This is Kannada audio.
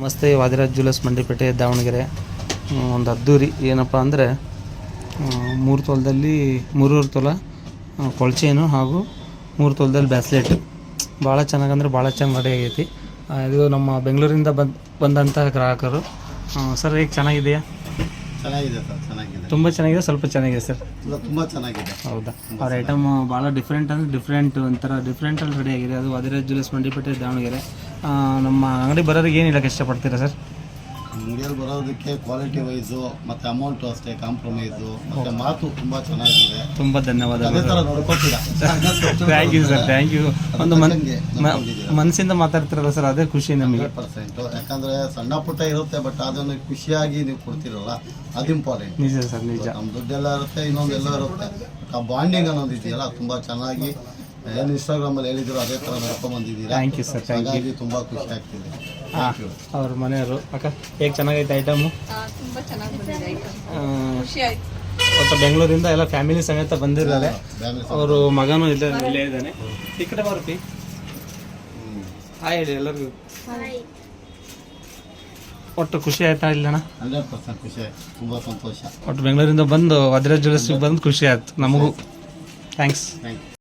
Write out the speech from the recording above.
ನಮಸ್ತೆ, ವಾದಿರಾಜ್ ಜ್ಯುವೆಲ್ಲರ್ಸ್ ಮಂಡಿಪೇಟೆ ದಾವಣಗೆರೆ. ಒಂದು ಅದ್ದೂರಿ ಏನಪ್ಪ ಅಂದರೆ 3 ತೊಲದಲ್ಲಿ 3 ತೊಲ ಕೊಳಚೇನು ಹಾಗೂ 3 ತೊಲದಲ್ಲಿ ಬ್ಯಾಸ್ಲೆಟ್. ಭಾಳ ಚೆನ್ನಾಗಂದ್ರೆ ಭಾಳ ಚೆನ್ನಾಗಿ ರೆಡಿ ಆಗೈತಿ. ಇದು ನಮ್ಮ ಬೆಂಗಳೂರಿಂದ ಬಂದಂತಹ ಗ್ರಾಹಕರು. ಸರ್ ಹೇಗೆ ಚೆನ್ನಾಗಿದೆಯಾ? ಚೆನ್ನಾಗಿದೆ ಸರ್, ಚೆನ್ನಾಗಿದೆ, ತುಂಬ ಚೆನ್ನಾಗಿದೆ. ಸ್ವಲ್ಪ ಚೆನ್ನಾಗಿದೆ ಸರ್, ತುಂಬ ಚೆನ್ನಾಗಿದೆ. ಹೌದಾ? ಅವ್ರ ಐಟಮ್ ಭಾಳ ಡಿಫ್ರೆಂಟ್ ಅಂದರೆ ಒಂಥರ ಡಿಫ್ರೆಂಟಲ್ಲಿ ರೆಡಿ ಆಗಿದೆ. ಅದು ವಾದಿರಾಜ್ ಜ್ಯುವೆಲ್ಲರ್ಸ್ ಮಂಡಿಪೇಟೆ ದಾವಣಗೆರೆ. ನಮ್ಮ ಅಂಗಡಿ ಬರೋರಿಗೆ ಏನು ಹೇಳಕ್ಕೆ ಇಷ್ಟಪಡ್ತೀರಾ ಸರ್? ಅಂಗಡಿಯಲ್ಲಿ ಬರೋದಕ್ಕೆ ಕ್ವಾಲಿಟಿ ವೈಸು ಮತ್ತು ಅಮೌಂಟು ಅಷ್ಟೇ ಕಾಂಪ್ರಮೈಸು ಮತ್ತು ಮಾತು ತುಂಬ ಚೆನ್ನಾಗಿದೆ. ತುಂಬ ಧನ್ಯವಾದ. ಅದೇ ಥರ ನೋಡ್ಕೊತೀರಾ. Thank you sir, thank you. ಒಂದು ಮನಸ್ಸಿಂದ ಮಾತಾಡ್ತಿರಲ್ಲ ಸರ್, ಅದೇ ಖುಷಿ ನಮಗೆ. 100%. ಯಾಕಂದರೆ ಸಣ್ಣ ಪುಟ್ಟ ಇರುತ್ತೆ, ಬಟ್ ಅದನ್ನು ಖುಷಿಯಾಗಿ ನೀವು ಕೊಡ್ತಿರಲ್ಲ, ಅದು ಇಂಪಾರ್ಟೆಂಟ್. ನಿಜ ಸರ್, ನಿಜ. ನಮ್ಮ ದುಡ್ಡೆಲ್ಲ ಇರುತ್ತೆ, ಇನ್ನೊಂದೆಲ್ಲ ಇರುತ್ತೆ. ಆ ಬಾಂಡಿಂಗ್ ಅನ್ನೋದು ಇದೆಯಲ್ಲ, ತುಂಬ ಚೆನ್ನಾಗಿ ಏನು ಇನ್ಸ್ಟಾಗ್ರಾಮಲ್ಲಿ ಹೇಳಿದ್ರು ಅದೇ ಥರ ನಡ್ಕೊಂಡ್ಬಂದಿದ್ದೀರಾ. Thank you sir, thank you. ಹಾಗಾಗಿ ತುಂಬ ಖುಷಿ ಆಗ್ತಿದೆ. ಅವ್ರ ಮನೆಯವರು. ಅಕ್ಕ ಹೇಗೆ ಚೆನ್ನಾಗೈತೆ ಐಟಮು? ತುಂಬ ಚೆನ್ನಾಗಿ ಬಂದಿದೆ ಐಟಮ್, ಖುಷಿ ಆಯ್ತು. ಮತ್ತು ಬೆಂಗಳೂರಿಂದ ಎಲ್ಲ ಫ್ಯಾಮಿಲಿ ಸಮೇತ ಬಂದಿದ್ದಾರೆ. ಅವರು ಮಗನೂ ಇಲ್ಲೇ ಇದ್ದಾನೆ. ಈ ಕಡೆ ಬರ್ತಿ ಹಾಯ್ ಹೇಳಿ ಎಲ್ಲರಿಗೂ. ಒಟ್ಟು ಖುಷಿ ಆಯ್ತಾ ಇಲ್ಲಣ್ಣ? 100% ಖುಷಿ ಆಯ್ತು, ತುಂಬ ಸಂತೋಷ. ಒಟ್ಟು ಬೆಂಗಳೂರಿಂದ ಬಂದು ವಾದಿರಾಜ್ ಜ್ಯುವೆಲ್ಲರ್ಸ್ಗೆ ಬಂದು ಖುಷಿ ಆಯ್ತು ನಮಗೂ. ಥ್ಯಾಂಕ್ಸ್. Thank you.